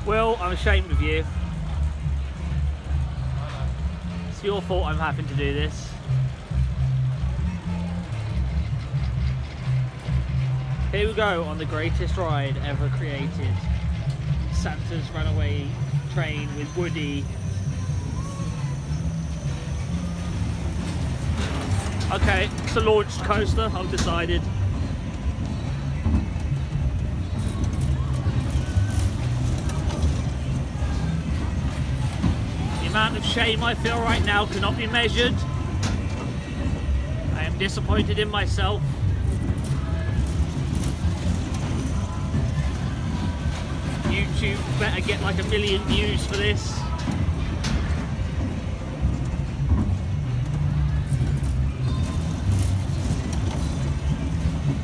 Will, I'm ashamed of you. It's your fault I'm having to do this. Here we go on the greatest ride ever created. Santa's Runaway train with Woody. Okay, it's a launched coaster, I've decided. The amount of shame I feel right now cannot be measured. I am disappointed in myself. YouTube better get like 1 million views for this.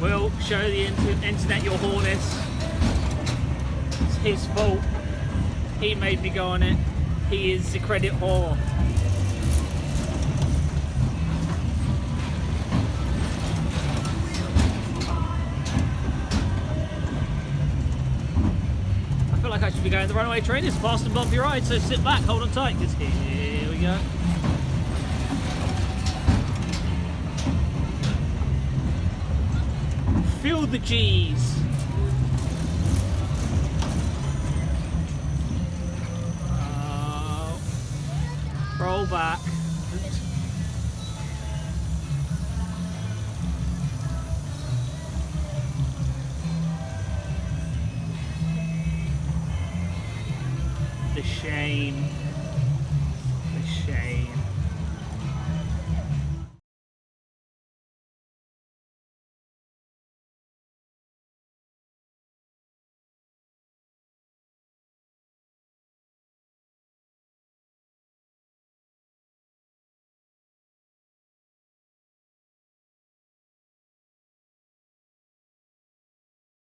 Will, show the internet your whoreness. It's his fault. He made me go on it. He is the credit whore. I feel like I should be going the Runaway train. It's a fast and bumpy ride, so sit back, hold on tight, because here we go. Feel the G's. Roll back. The shame. The shame.